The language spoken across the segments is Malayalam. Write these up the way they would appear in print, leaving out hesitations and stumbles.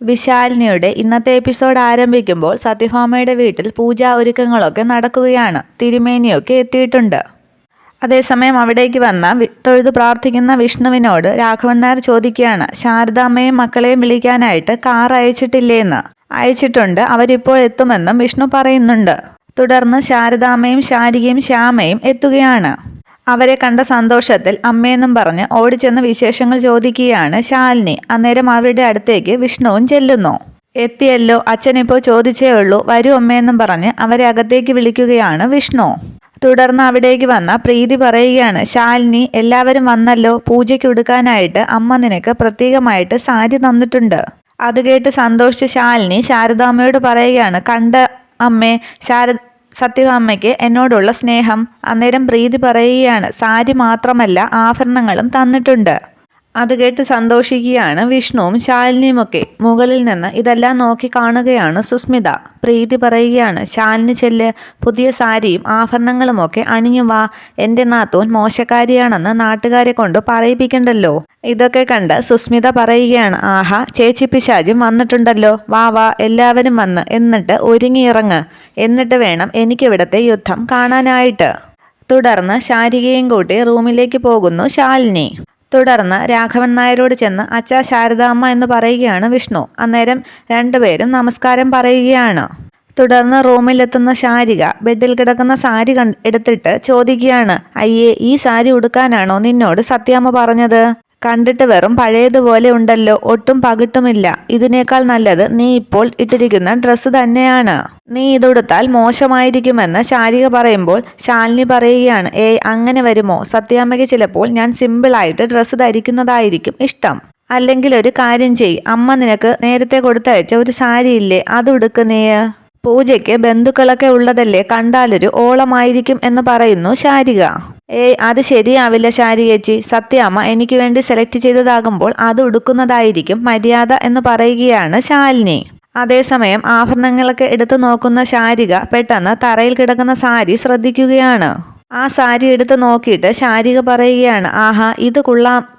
വിശാലിനിയുടെ ഇന്നത്തെ എപ്പിസോഡ് ആരംഭിക്കുമ്പോൾ സത്യഭാമയുടെ വീട്ടിൽ പൂജാ ഒരുക്കങ്ങളൊക്കെ നടക്കുകയാണ്. തിരുമേനിയൊക്കെ എത്തിയിട്ടുണ്ട്. അതേസമയം അവിടേക്ക് വന്ന തൊഴുത് പ്രാർത്ഥിക്കുന്ന വിഷ്ണുവിനോട് രാഘവൻ നായർ ചോദിക്കുകയാണ്, ശാരദാമ്മയും മക്കളെയും വിളിക്കാനായിട്ട് കാർ അയച്ചിട്ടില്ലേന്ന്. അയച്ചിട്ടുണ്ട്, അവരിപ്പോൾ എത്തുമെന്നും വിഷ്ണു പറയുന്നുണ്ട്. തുടർന്ന് ശാരദാമ്മയും ശാരികയും ശ്യാമയും എത്തുകയാണ്. അവരെ കണ്ട സന്തോഷത്തിൽ അമ്മയെന്നും പറഞ്ഞ് ഓടിച്ചെന്ന് വിശേഷങ്ങൾ ചോദിക്കുകയാണ് ശാലിനി. അന്നേരം അവരുടെ അടുത്തേക്ക് വിഷ്ണുവും ചെല്ലുന്നു. എത്തിയല്ലോ, അച്ഛനിപ്പോൾ ചോദിച്ചേ ഉള്ളൂ, വരൂ അമ്മയെന്നും പറഞ്ഞ് അവരെ അകത്തേക്ക് വിളിക്കുകയാണ് വിഷ്ണു. തുടർന്ന് അവിടേക്ക് വന്ന പ്രീതി പറയുകയാണ്, ശാലിനി എല്ലാവരും വന്നല്ലോ, പൂജയ്ക്ക് ഉടുക്കാനായിട്ട് അമ്മ നിനക്ക് പ്രത്യേകമായിട്ട് സാരി തന്നിട്ടുണ്ട്. അത് കേട്ട് സന്തോഷിച്ച ശാലിനി ശാരദാമ്മയോട് പറയുകയാണ്, കണ്ട അമ്മേ, സത്യഭാമയ്ക്ക് എന്നോടുള്ള സ്നേഹം. അന്നേരം പ്രീതി പറയുകയാണ്, സാരി മാത്രമല്ല ആഭരണങ്ങളും തന്നിട്ടുണ്ട്. അത് കേട്ട് സന്തോഷിക്കുകയാണ് വിഷ്ണുവും ശാലിനിയുമൊക്കെ. മുകളിൽ നിന്ന് ഇതെല്ലാം നോക്കി കാണുകയാണ് സുസ്മിത. പ്രീതി പറയുകയാണ്, ശാലിനി ചെല്ല്, പുതിയ സാരിയും ആഭരണങ്ങളുമൊക്കെ അണിഞ്ഞു വാ. എൻ്റെ നാത്തൂൻ മോശക്കാരിയാണെന്ന് നാട്ടുകാരെ കൊണ്ട് പറയിപ്പിക്കണ്ടല്ലോ. ഇതൊക്കെ കണ്ട് സുസ്മിത പറയുകയാണ്, ആഹാ, ചേച്ചി പിശാചും വന്നിട്ടുണ്ടല്ലോ, വാ വാ എല്ലാവരും വന്ന് എന്നിട്ട് ഒരുങ്ങിയിറങ്ങ്. എന്നിട്ട് വേണം എനിക്കിവിടത്തെ യുദ്ധം കാണാനായിട്ട്. തുടർന്ന് ശാരികയും കൂട്ടി റൂമിലേക്ക് പോകുന്നു ശാലിനി. തുടർന്ന് രാഘവൻ നായരോട് ചെന്ന് അച്ഛാ ശാരദാമ്മ എന്ന് പറയുകയാണ് വിഷ്ണു. അന്നേരം രണ്ടുപേരും നമസ്കാരം പറയുകയാണ്. തുടർന്ന് റൂമിലെത്തുന്ന ശാരിക ബെഡിൽ കിടക്കുന്ന സാരി എടുത്തിട്ട് ചോദിക്കുകയാണ്, അയ്യേ, ഈ സാരി ഉടുക്കാനാണോ നിന്നോട് സത്യാമ്മ പറഞ്ഞത്? കണ്ടിട്ട് വെറും പഴയതുപോലെ ഉണ്ടല്ലോ, ഒട്ടും പകിട്ടുമില്ല. ഇതിനേക്കാൾ നല്ലത് നീ ഇപ്പോൾ ഇട്ടിരിക്കുന്ന ഡ്രസ്സ് തന്നെയാണ്. നീ ഇതുടുത്താൽ മോശമായിരിക്കുമെന്ന് ശാരിക പറയുമ്പോൾ ശാലിനി പറയുകയാണ്, ഏയ്, അങ്ങനെ വരുമോ? സത്യാമ്മയ്ക്ക് ചിലപ്പോൾ ഞാൻ സിമ്പിളായിട്ട് ഡ്രസ്സ് ധരിക്കുന്നതായിരിക്കും ഇഷ്ടം. അല്ലെങ്കിൽ ഒരു കാര്യം ചെയ്, അമ്മ നിനക്ക് നേരത്തെ കൊടുത്തയച്ച ഒരു സാരിയില്ലേ, അത് ഉടുക്ക് നീ. പൂജയ്ക്ക് ബന്ധുക്കളൊക്കെ ഉള്ളതല്ലേ, കണ്ടാലൊരു ഓളമായിരിക്കും എന്ന് പറയുന്നു ശാരിക. ഏയ്, അത് ശരിയാവില്ല ശാരികേച്ചി, സത്യാമ്മ എനിക്ക് വേണ്ടി സെലക്ട് ചെയ്തതാകുമ്പോൾ അത് ഉടുക്കുന്നതായിരിക്കും മര്യാദ എന്ന് പറയുകയാണ് ശാലിനി. അതേസമയം ആഭരണങ്ങളൊക്കെ എടുത്തു നോക്കുന്ന ശാരിക പെട്ടെന്ന് തറയിൽ കിടക്കുന്ന സാരി ശ്രദ്ധിക്കുകയാണ്. ആ സാരി എടുത്ത് നോക്കിയിട്ട് ശാരിക പറയുകയാണ്, ആഹാ, ഇത്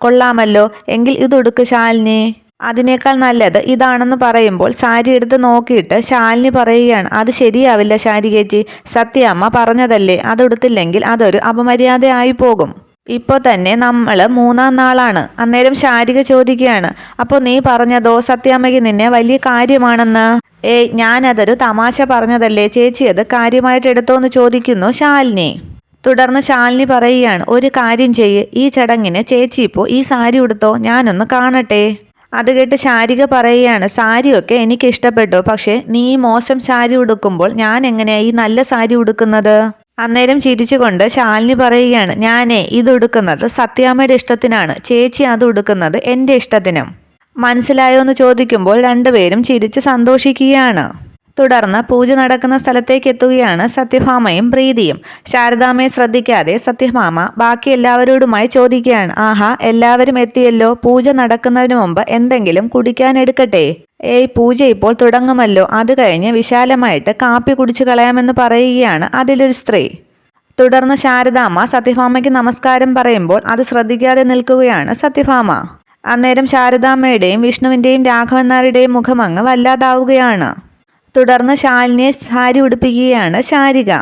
കൊള്ളാമല്ലോ, എങ്കിൽ ഇതുടുക്ക് ശാലിനി. അതിനേക്കാൾ നല്ലത് ഇതാണെന്ന് പറയുമ്പോൾ സാരി എടുത്ത് നോക്കിയിട്ട് ശാലിനി പറയുകയാണ്, അത് ശരിയാവില്ല ശാരികേച്ചി, സത്യാമ്മ പറഞ്ഞതല്ലേ, അതെടുത്തില്ലെങ്കിൽ അതൊരു അപമര്യാദയായി പോകും. ഇപ്പോൾ തന്നെ നമ്മൾ 3-ാം നാളാണ്. അന്നേരം ശാരിക ചോദിക്കുകയാണ്, അപ്പോൾ നീ പറഞ്ഞതോ സത്യാമ്മയ്ക്ക് നിന്നെ വലിയ കാര്യമാണെന്ന്? ഏയ്, ഞാനതൊരു തമാശ പറഞ്ഞതല്ലേ ചേച്ചി, അത് കാര്യമായിട്ട് എടുത്തോന്ന് ചോദിക്കുന്നു ശാലിനി. തുടർന്ന് ശാലിനി പറയുകയാണ്, ഒരു കാര്യം ചെയ്യ്, ഈ ചടങ്ങിന് ചേച്ചി ഇപ്പോൾ ഈ സാരി ഉടുത്തോ, ഞാനൊന്ന് കാണട്ടെ. അത് കേട്ട് ശാരിക പറയുകയാണ്, സാരിയൊക്കെ എനിക്ക് ഇഷ്ടപ്പെട്ടു, പക്ഷെ നീ മോശം സാരി ഉടുക്കുമ്പോൾ ഞാൻ എങ്ങനെയാ ഈ നല്ല സാരി ഉടുക്കുന്നത്? അന്നേരം ചിരിച്ചുകൊണ്ട് ശാലിനി പറയുകയാണ്, ഞാനേ ഇത് ഉടുക്കുന്നത് സത്യാമ്മയുടെ ഇഷ്ടത്തിനാണ്, ചേച്ചി അത് ഉടുക്കുന്നത് എൻ്റെ ഇഷ്ടത്തിനും. മനസ്സിലായോ എന്ന് ചോദിക്കുമ്പോൾ രണ്ടുപേരും ചിരിച്ച് സന്തോഷിക്കുകയാണ്. തുടർന്ന് പൂജ നടക്കുന്ന സ്ഥലത്തേക്ക് എത്തുകയാണ് സത്യഭാമയും പ്രീതിയും. ശാരദാമ്മയെ ശ്രദ്ധിക്കാതെ സത്യഭാമ ബാക്കി എല്ലാവരോടുമായി ചോദിക്കുകയാണ്, ആഹാ, എല്ലാവരും എത്തിയല്ലോ, പൂജ നടക്കുന്നതിന് മുമ്പ് എന്തെങ്കിലും കുടിക്കാൻ എടുക്കട്ടെ? ഏയ്, പൂജ ഇപ്പോൾ തുടങ്ങുമല്ലോ, അത് കഴിഞ്ഞ് വിശാലമായിട്ട് കാപ്പി കുടിച്ചു കളയാമെന്ന് പറയുകയാണ് അതിലൊരു സ്ത്രീ. തുടർന്ന് ശാരദാമ്മ സത്യഭാമയ്ക്ക് നമസ്കാരം പറയുമ്പോൾ അത് ശ്രദ്ധിക്കാതെ നിൽക്കുകയാണ് സത്യഭാമ. അന്നേരം ശാരദാമ്മയുടെയും വിഷ്ണുവിൻ്റെയും രാഘവൻ നായരുടെയും മുഖമങ്ങ് വല്ലാതാവുകയാണ്. തുടർന്ന് ശാലിനിയെ സാരി ഉടുപ്പിക്കുകയാണ് ശാരിക.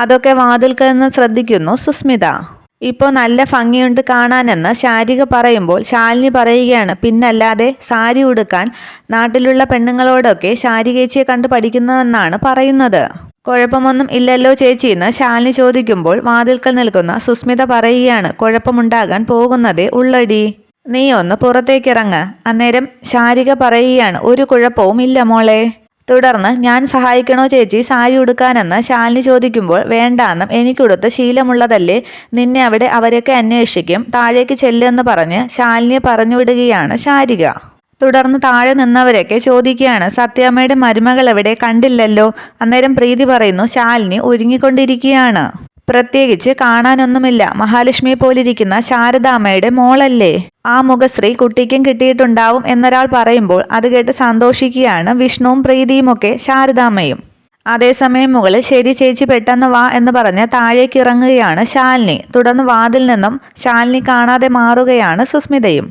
അതൊക്കെ വാതിൽക്കൽ നിന്ന് ശ്രദ്ധിക്കുന്നു സുസ്മിത. ഇപ്പോൾ നല്ല ഭംഗിയുണ്ട് കാണാനെന്ന് ശാരിക പറയുമ്പോൾ ശാലിനി പറയുകയാണ്, പിന്നല്ലാതെ സാരി ഉടുക്കാൻ നാട്ടിലുള്ള പെണ്ണുങ്ങളോടൊക്കെ ശാരികേച്ചിയെ കണ്ട് പഠിക്കുന്നതെന്നാണ് പറയുന്നത്. കുഴപ്പമൊന്നും ഇല്ലല്ലോ ചേച്ചിയെന്ന് ശാലിനി ചോദിക്കുമ്പോൾ വാതിൽക്കൽ നിൽക്കുന്ന സുസ്മിത പറയുകയാണ്, കുഴപ്പമുണ്ടാകാൻ പോകുന്നതേ ഉള്ളടി, നീ ഒന്ന് പുറത്തേക്കിറങ്ങ്. അന്നേരം ശാരിക പറയുകയാണ്, ഒരു കുഴപ്പവും ഇല്ല മോളെ. തുടർന്ന് ഞാൻ സഹായിക്കണോ ചേച്ചി സാരി ഉടുക്കാനെന്ന് ശാലിനി ചോദിക്കുമ്പോൾ വേണ്ടാന്നും, എനിക്കുടുത്ത് ശീലമുള്ളതല്ലേ, നിന്നെ അവിടെ അവരൊക്കെ അന്വേഷിക്കും, താഴേക്ക് ചെല്ലെന്ന് പറഞ്ഞ് ശാലിനിയെ പറഞ്ഞു വിടുകയാണ് ശാരിക. തുടർന്ന് താഴെ നിന്നവരൊക്കെ ചോദിക്കുകയാണ്, സത്യാമ്മയുടെ മരുമകൾ എവിടെ, കണ്ടില്ലല്ലോ. അന്നേരം പ്രീതി പറയുന്നു, ശാലിനി ഒരുങ്ങിക്കൊണ്ടിരിക്കുകയാണ്, പ്രത്യേകിച്ച് കാണാനൊന്നുമില്ല, മഹാലക്ഷ്മിയെ പോലിരിക്കുന്ന ശാരദാമ്മയുടെ മോളല്ലേ, ആ മുഖശ്രീ കുട്ടിക്കും കിട്ടിയിട്ടുണ്ടാവും എന്നൊരാൾ പറയുമ്പോൾ അത് കേട്ട് സന്തോഷിക്കുകയാണ് വിഷ്ണുവും പ്രീതിയുമൊക്കെ ശാരദാമ്മയും. അതേസമയം മുകളിൽ ശരി ചേച്ചി പെട്ടെന്ന് വാ എന്ന് പറഞ്ഞ് താഴേക്ക് ഇറങ്ങുകയാണ് ശാലിനി. തുടർന്ന് വാതിൽ നിന്നും ശാലിനി കാണാതെ മാറുകയാണ് സുസ്മിതയും.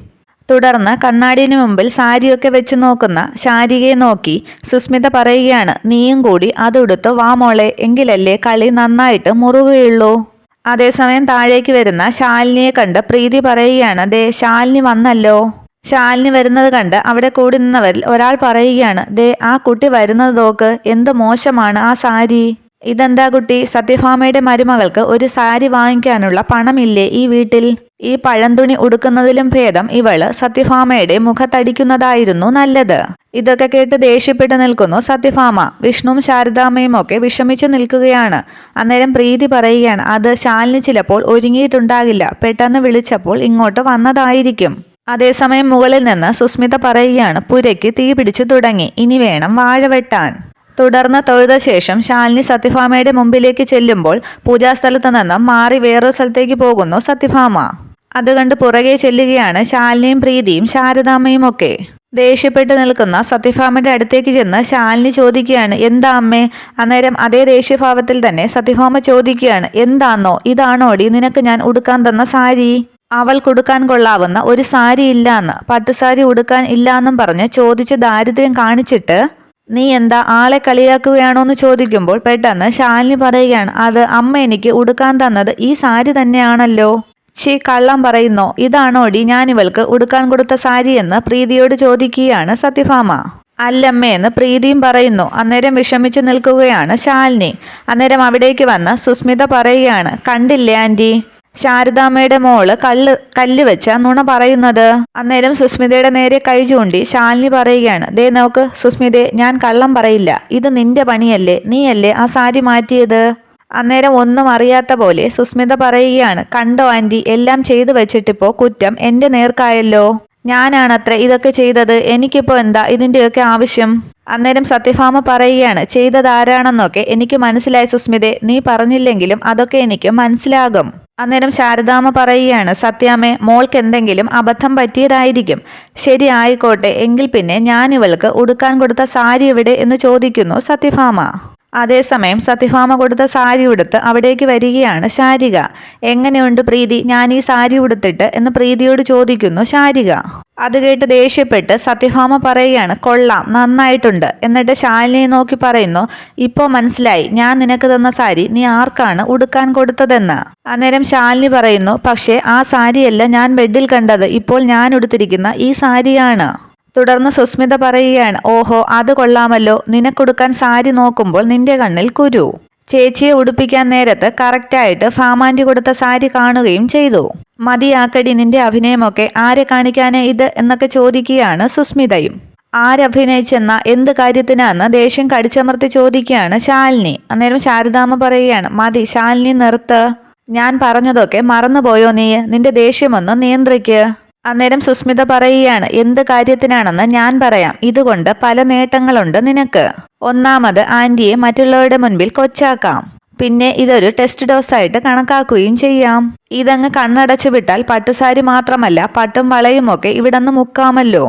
തുടർന്ന് കണ്ണാടിന് മുമ്പിൽ സാരിയൊക്കെ വെച്ച് നോക്കുന്ന ശാരികയെ നോക്കി സുസ്മിത പറയുകയാണ്, നീയും കൂടി അതുടുത്ത് വാ മോളെ, എങ്കിലല്ലേ കളി നന്നായിട്ട് മുറുകുകയുള്ളൂ. അതേസമയം താഴേക്ക് വരുന്ന ശാലിനിയെ കണ്ട് പ്രീതി പറയുകയാണ്, ദേ ശാലിനി വന്നല്ലോ. ശാലിനി വരുന്നത് കണ്ട് അവിടെ കൂടി നിന്നവരിൽ ഒരാൾ പറയുകയാണ്, ദേ ആ കുട്ടി വരുന്നത് നോക്ക്, എന്ത് മോശമാണ് ആ സാരി. ഇതെന്താ കുട്ടി, സത്യഭാമയുടെ മരുമകൾക്ക് ഒരു സാരി വാങ്ങിക്കാനുള്ള പണമില്ലേ ഈ വീട്ടിൽ? ഈ പഴന്തുണി ഉടുക്കുന്നതിലും ഭേദം ഇവള് സത്യഭാമയുടെ മുഖത്തടിക്കുന്നതായിരുന്നു നല്ലത്. ഇതൊക്കെ കേട്ട് ദേഷ്യപ്പെട്ട് നിൽക്കുന്നു സത്യഭാമ. വിഷ്ണുവും ശാരദാമ്മയും ഒക്കെ വിഷമിച്ചു നിൽക്കുകയാണ്. അന്നേരം പ്രീതി പറയുകയാണ്, അത് ശാലിനി ചിലപ്പോൾ ഒരുങ്ങിയിട്ടുണ്ടാകില്ല, പെട്ടെന്ന് വിളിച്ചപ്പോൾ ഇങ്ങോട്ട് വന്നതായിരിക്കും. അതേസമയം മുകളിൽ നിന്ന് സുസ്മിത പറയുകയാണ്, പുരയ്ക്ക് തീ പിടിച്ചു തുടങ്ങി, ഇനി വേണം വാഴ വെട്ടാൻ. തുടർന്ന് തൊഴുത ശേഷം ശാലിനി സത്യഭാമയുടെ മുമ്പിലേക്ക് ചെല്ലുമ്പോൾ പൂജാസ്ഥലത്ത് നിന്നും മാറി വേറൊരു സ്ഥലത്തേക്ക് പോകുന്നു സത്യഭാമ. അത് കണ്ട് പുറകെ ചെല്ലുകയാണ് ശാലിനിയും പ്രീതിയും ശാരദാമ്മയും ഒക്കെ. ദേഷ്യപ്പെട്ട് നിൽക്കുന്ന സത്യഭാമയുടെ അടുത്തേക്ക് ചെന്ന് ശാലിനി ചോദിക്കുകയാണ്, എന്താ അമ്മേ? അന്നേരം അതേ ദേഷ്യഭാവത്തിൽ തന്നെ സത്യഭാമ ചോദിക്കുകയാണ്, എന്താന്നോ, ഇതാണോടി നിനക്ക് ഞാൻ ഉടുക്കാൻ തന്ന സാരി? അവൾക്കുടുക്കാൻ കൊള്ളാവുന്ന ഒരു സാരി ഇല്ലാന്ന്, പട്ടുസാരി ഉടുക്കാൻ ഇല്ലാന്നും പറഞ്ഞ് ചോദിച്ച് ദാരിദ്ര്യം കാണിച്ചിട്ട് നീ എന്താ ആളെ കളിയാക്കുകയാണോന്ന് ചോദിക്കുമ്പോൾ പെട്ടെന്ന് ശാലിനി പറയുകയാണ്, അത് അമ്മ എനിക്ക് ഉടുക്കാൻ തന്നത് ഈ സാരി തന്നെയാണല്ലോ. ചി, കള്ളം പറയുന്നോ? ഇതാണോടി ഞാൻ ഇവൾക്ക് ഉടുക്കാൻ കൊടുത്ത സാരി എന്ന് പ്രീതിയോട് ചോദിക്കുകയാണ് സത്യഭാമ. അല്ലമ്മയെന്ന് പ്രീതിയും പറയുന്നു. അന്നേരം വിഷമിച്ച് നിൽക്കുകയാണ് ശാലിനി. അന്നേരം അവിടേക്ക് വന്ന് സുസ്മിത പറയുകയാണ്, കണ്ടില്ലേ ആന്റി, ശാരദാമ്മയുടെ മോള് കല്ല് വെച്ച നുണ പറയുന്നത്. അന്നേരം സുസ്മിതയുടെ നേരെ കൈ ചൂണ്ടി ശാലിനി പറയുകയാണ്, ദേ നോക്ക് സുസ്മിതേ, ഞാൻ കള്ളം പറയില്ല, ഇത് നിന്റെ പണിയല്ലേ, നീയല്ലേ ആ സാരി മാറ്റിയത്. അന്നേരം ഒന്നും അറിയാത്ത പോലെ സുസ്മിത പറയുകയാണ്, കണ്ടോ ആന്റി, എല്ലാം ചെയ്തു വെച്ചിട്ടിപ്പോ കുറ്റം എന്റെ നേർക്കായല്ലോ. ഞാനാണത്ര ഇതൊക്കെ ചെയ്തത്, എനിക്കിപ്പോ എന്താ ഇതിന്റെയൊക്കെ ആവശ്യം. അന്നേരം സത്യഭാമ പറയുകയാണ്, ചെയ്തതാരാണെന്നൊക്കെ എനിക്ക് മനസ്സിലായി സുസ്മിതേ, നീ പറഞ്ഞില്ലെങ്കിലും അതൊക്കെ എനിക്ക് മനസ്സിലാകും. അന്നേരം ശാരദാമ്മ പറയുകയാണ്, സത്യാമ്മേ, മോൾക്ക് എന്തെങ്കിലും അബദ്ധം പറ്റിയതായിരിക്കും. ശരി, ആയിക്കോട്ടെ, എങ്കിൽ പിന്നെ ഞാൻ ഇവൾക്ക് ഉടുക്കാൻ കൊടുത്ത സാരി എവിടെ എന്ന് ചോദിക്കുന്നു സത്യഭാമ. അതേസമയം സത്യഭാമ കൊടുത്ത സാരി ഉടുത്ത് അവിടേക്ക് വരികയാണ് ശാരിക. എങ്ങനെയുണ്ട് പ്രീതി, ഞാൻ ഈ സാരി ഉടുത്തിട്ട് എന്ന് പ്രീതിയോട് ചോദിക്കുന്നു ശാരിക. അത് കേട്ട് ദേഷ്യപ്പെട്ട് സത്യഭാമ പറയുകയാണ്, കൊള്ളാം, നന്നായിട്ടുണ്ട്. എന്നിട്ട് ശാലിനിയെ നോക്കി പറയുന്നു, ഇപ്പോ മനസ്സിലായി ഞാൻ നിനക്ക് തന്ന സാരി നീ ആർക്കാണ് ഉടുക്കാൻ കൊടുത്തതെന്ന്. അന്നേരം ശാലിനി പറയുന്നു, പക്ഷേ ആ സാരിയല്ല ഞാൻ ബെഡിൽ കണ്ടത്, ഇപ്പോൾ ഞാൻ ഉടുത്തിരിക്കുന്ന ഈ സാരിയാണ്. തുടർന്ന് സുസ്മിത പറയുകയാണ്, ഓഹോ, അത് കൊള്ളാമല്ലോ, നിനക്കൊടുക്കാൻ സാരി നോക്കുമ്പോൾ നിന്റെ കണ്ണിൽ കുരു. ചേച്ചിയെ ഉടുപ്പിക്കാൻ നേരത്ത് കറക്റ്റായിട്ട് ഫാമാൻറ്റി കൊടുത്ത സാരി കാണുകയും ചെയ്തു. മതിയാക്കടി നിന്റെ അഭിനയമൊക്കെ, ആരെ കാണിക്കാനേ ഇത് എന്നൊക്കെ ചോദിക്കുകയാണ് സുസ്മിതയും. ആരഭിനയിച്ചെന്ന എന്ത് കാര്യത്തിനാന്ന് ദേഷ്യം കടിച്ചമർത്തി ചോദിക്കുകയാണ് ശാലിനി. അന്നേരം ശാരദാമ്മ പറയുകയാണ്, മതി ശാലിനി, നിർത്ത്. ഞാൻ പറഞ്ഞതൊക്കെ മറന്നുപോയോ നീ? നിന്റെ ദേഷ്യമൊന്ന് നിയന്ത്രിക്ക്. അന്നേരം സുസ്മിത പറയുകയാണ്, എന്ത് കാര്യത്തിനാണെന്ന് ഞാൻ പറയാം. ഇതുകൊണ്ട് പല നേട്ടങ്ങളുണ്ട് നിനക്ക്. ഒന്നാമത്, ആന്റിയെ മറ്റുള്ളവരുടെ മുൻപിൽ കൊച്ചാക്കാം. പിന്നെ ഇതൊരു ടെസ്റ്റ് ഡോസായിട്ട് കണക്കാക്കുകയും ചെയ്യാം. ഇതങ്ങ് കണ്ണടച്ചു വിട്ടാൽ പട്ടുസാരി മാത്രമല്ല പട്ടും വളയും ഒക്കെ ഇവിടെന്ന് മുക്കാമല്ലോ.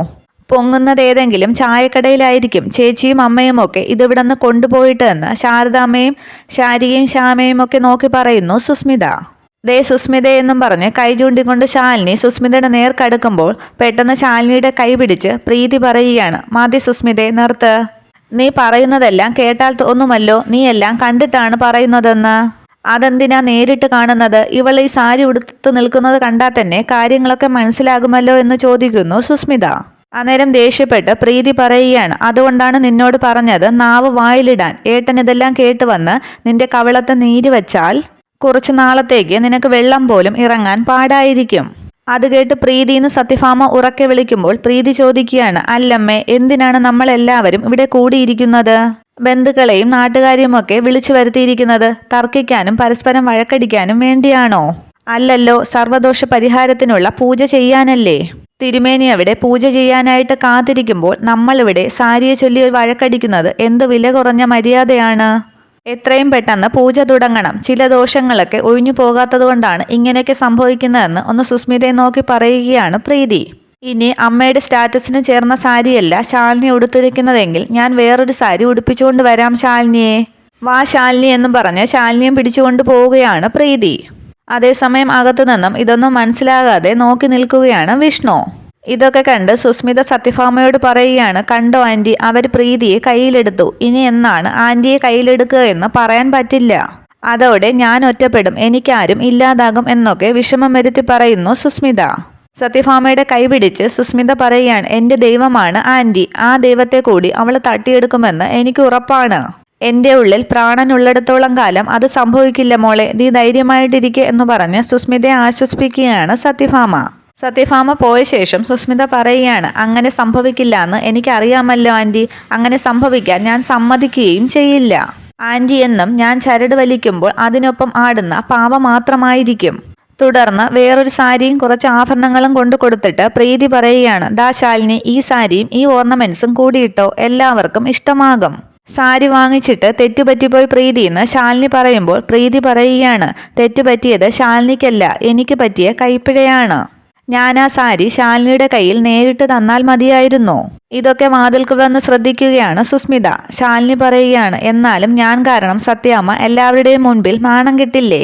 പൊങ്ങുന്നത് ഏതെങ്കിലും ചായക്കടയിലായിരിക്കും. ചേച്ചിയും അമ്മയും ഒക്കെ ഇതിവിടെന്ന് കൊണ്ടുപോയിട്ട് എന്ന് ശാരദാമ്മയും ശാരികയും ശ്യാമയും ഒക്കെ നോക്കി പറയുന്നു സുസ്മിത. ദേ സുസ്മിതേ എന്നും പറഞ്ഞ് കൈ ചൂണ്ടിക്കൊണ്ട് ശാലിനി സുസ്മിതയുടെ നേർക്കടുക്കുമ്പോൾ പെട്ടെന്ന് ശാലിനിയുടെ കൈ പിടിച്ച് പ്രീതി പറയുകയാണ്, മതി സുസ്മിതേ, നിർത്ത്. നീ പറയുന്നതെല്ലാം കേട്ടാൽ തോന്നുമല്ലോ നീ എല്ലാം കണ്ടിട്ടാണ് പറയുന്നതെന്ന്. അതെന്തിനാ നേരിട്ട് കാണുന്നത്? ഇവൾ ഈ സാരി ഉടുത്ത് നിൽക്കുന്നത് കണ്ടാൽ തന്നെ കാര്യങ്ങളൊക്കെ മനസ്സിലാകുമല്ലോ എന്ന് ചോദിക്കുന്നു സുസ്മിത. അന്നേരം ദേഷ്യപ്പെട്ട് പ്രീതി പറയുകയാണ്, അതുകൊണ്ടാണ് നിന്നോട് പറഞ്ഞത് നാവ് വായിലിടാൻ. ഏട്ടൻ ഇതെല്ലാം കേട്ട് വന്ന് നിന്റെ കവിളത്ത് നീര് വെച്ചാൽ കുറച്ചു നാളത്തേക്ക് നിനക്ക് വെള്ളം പോലും ഇറങ്ങാൻ പാടായിരിക്കും. അത് കേട്ട് പ്രീതിന്ന് സത്യഭാമ ഉറക്കെ വിളിക്കുമ്പോൾ പ്രീതി ചോദിക്കുകയാണ്, അല്ലമ്മേ, എന്തിനാണ് നമ്മൾ എല്ലാവരും ഇവിടെ കൂടിയിരിക്കുന്നത്? ബന്ധുക്കളെയും നാട്ടുകാരെയും ഒക്കെ വിളിച്ചു വരുത്തിയിരിക്കുന്നത് തർക്കിക്കാനും പരസ്പരം വഴക്കടിക്കാനും വേണ്ടിയാണോ? അല്ലല്ലോ, സർവദോഷ പരിഹാരത്തിനുള്ള പൂജ ചെയ്യാനല്ലേ. തിരുമേനി അവിടെ പൂജ ചെയ്യാനായിട്ട് കാത്തിരിക്കുമ്പോൾ നമ്മളിവിടെ സാരിയെ ചൊല്ലി വഴക്കടിക്കുന്നത് എന്ത് വില കുറഞ്ഞ മര്യാദയാണ്? എത്രയും പെട്ടെന്ന് പൂജ തുടങ്ങണം. ചില ദോഷങ്ങളൊക്കെ ഒഴിഞ്ഞു പോകാത്തതുകൊണ്ടാണ് ഇങ്ങനെയൊക്കെ സംഭവിക്കുന്നതെന്ന് ഒന്ന് സുസ്മിതയെ നോക്കി പറയുകയാണ് പ്രീതി. ഇനി അമ്മയുടെ സ്റ്റാറ്റസിന് ചേർന്ന സാരിയല്ല ശാലിനി ഉടുത്തിരിക്കുന്നതെങ്കിൽ ഞാൻ വേറൊരു സാരി ഉടുപ്പിച്ചുകൊണ്ട് വരാം ശാലിനിയെ. വാ ശാലിനി എന്നും പറഞ്ഞ് ശാലിനിയും പിടിച്ചുകൊണ്ട് പോവുകയാണ് പ്രീതി. അതേസമയം അകത്തു നിന്നും ഇതൊന്നും മനസ്സിലാകാതെ നോക്കി നിൽക്കുകയാണ് വിഷ്ണു. ഇതൊക്കെ കണ്ട് സുസ്മിത സത്യഭാമയോട് പറയുകയാണ്, കണ്ടോ ആൻറ്റി, അവർ പ്രീതിയെ കയ്യിലെടുത്തു. ഇനി എന്നാണ് ആൻറ്റിയെ കയ്യിലെടുക്കുക എന്ന് പറയാൻ പറ്റില്ല. അതോടെ ഞാൻ ഒറ്റപ്പെടും, എനിക്കാരും ഇല്ലാതാകും എന്നൊക്കെ വിഷമം വരുത്തി പറയുന്നു സുസ്മിത. സത്യഭാമയുടെ കൈ പിടിച്ച് സുസ്മിത പറയുകയാണ്, എൻ്റെ ദൈവമാണ് ആൻറ്റി, ആ ദൈവത്തെ കൂടി അവൾ തട്ടിയെടുക്കുമെന്ന് എനിക്ക് ഉറപ്പാണ്. എൻ്റെ ഉള്ളിൽ പ്രാണനുള്ളിടത്തോളം കാലം അത് സംഭവിക്കില്ല മോളെ, നീ ധൈര്യമായിട്ടിരിക്കെ എന്ന് പറഞ്ഞ് സുസ്മിതയെ ആശ്വസിപ്പിക്കുകയാണ് സത്യഭാമ. സത്യഭാമ പോയ ശേഷം സുസ്മിത പറയുകയാണ്, അങ്ങനെ സംഭവിക്കില്ല എന്ന് എനിക്കറിയാമല്ലോ ആൻറ്റി, അങ്ങനെ സംഭവിക്കാൻ ഞാൻ സമ്മതിക്കുകയും ചെയ്യില്ല. ആൻറ്റി എന്നും ഞാൻ ചരട് വലിക്കുമ്പോൾ അതിനൊപ്പം ആടുന്ന പാവ മാത്രമായിരിക്കും. തുടർന്ന് വേറൊരു സാരിയും കുറച്ച് ആഭരണങ്ങളും കൊണ്ടു കൊടുത്തിട്ട് പ്രീതി പറയുകയാണ്, ദാ ശാലിനി, ഈ സാരിയും ഈ ഓർണമെന്റ്സും കൂടിയിട്ടോ, എല്ലാവർക്കും ഇഷ്ടമാകും. സാരി വാങ്ങിച്ചിട്ട് തെറ്റുപറ്റിപ്പോയി പ്രീതി എന്ന് ശാലിനി പറയുമ്പോൾ പ്രീതി പറയുകയാണ്, തെറ്റുപറ്റിയത് ശാലിനിക്കല്ല, എനിക്ക് പറ്റിയ കൈപ്പിഴയാണ്. ഞാൻ ആ സാരി ശാലിനിയുടെ കയ്യിൽ നേരിട്ട് തന്നാൽ മതിയായിരുന്നു. ഇതൊക്കെ വാതിൽക്ക് വന്ന് ശ്രദ്ധിക്കുകയാണ് സുസ്മിത. ശാലിനി പറയുകയാണ്, എന്നാലും ഞാൻ കാരണം സത്യാമ്മ എല്ലാവരുടെയും മുൻപിൽ നാണം കിട്ടില്ലേ?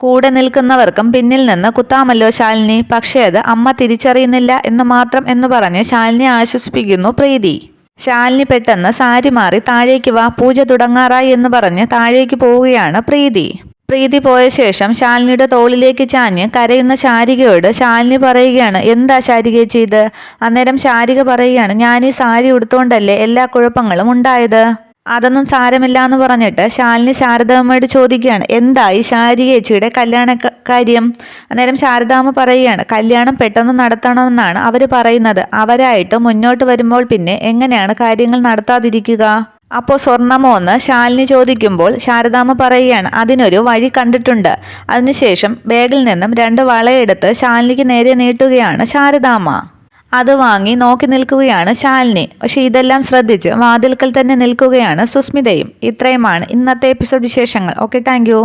കൂടെ നിൽക്കുന്നവർക്കും പിന്നിൽ നിന്ന് കുത്താമല്ലോ ശാലിനി, പക്ഷേ അത് അമ്മ തിരിച്ചറിയുന്നില്ല എന്ന് മാത്രം എന്ന് പറഞ്ഞ് ശാലിനി ആശ്വസിപ്പിക്കുന്നു പ്രീതി. ശാലിനി പെട്ടെന്ന് സാരി മാറി താഴേക്ക് വാ, പൂജ തുടങ്ങാറായി എന്ന് പറഞ്ഞ് താഴേക്ക് പോവുകയാണ് പ്രീതി. പ്രീതി പോയ ശേഷം ശാലിനിയുടെ തോളിലേക്ക് ചാഞ്ഞ് കരയുന്ന ശാരികയോട് ശാലിനി പറയുകയാണ്, എന്താ ശാരികേച്ചി ഇത്? അന്നേരം ശാരിക പറയുകയാണ്, ഞാൻ ഈ സാരി ഉടുത്തോണ്ടല്ലേ എല്ലാ കുഴപ്പങ്ങളും ഉണ്ടായത്. അതൊന്നും സാരമില്ല എന്ന് പറഞ്ഞിട്ട് ശാലിനി ശാരദാമ്മയോട് ചോദിക്കുകയാണ്, എന്തായി ശാരികേച്ചിയുടെ കല്യാണ കാര്യം? അന്നേരം ശാരദാമ്മ പറയുകയാണ്, കല്യാണം പെട്ടെന്ന് നടത്തണമെന്നാണ് അവർ പറയുന്നത്. അവരായിട്ട് മുന്നോട്ട് വരുമ്പോൾ പിന്നെ എങ്ങനെയാണ് കാര്യങ്ങൾ നടത്താതിരിക്കുക? അപ്പോൾ സ്വർണമോ എന്ന് ശാലിനി ചോദിക്കുമ്പോൾ ശാരദാമ്മ പറയുകയാണ്, അതിനൊരു വഴി കണ്ടിട്ടുണ്ട്. അതിനുശേഷം ബാഗിൽ നിന്നും 2 വളയെടുത്ത് ശാലിനിക്ക് നേരെ നീട്ടുകയാണ് ശാരദാമ്മ. അത് വാങ്ങി നോക്കി നിൽക്കുകയാണ് ശാലിനി. പക്ഷെ ഇതെല്ലാം ശ്രദ്ധിച്ച് വാതിൽക്കൽ തന്നെ നിൽക്കുകയാണ് സുസ്മിതയും. ഇത്രയുമാണ് ഇന്നത്തെ എപ്പിസോഡ് വിശേഷങ്ങൾ. Okay, thank you.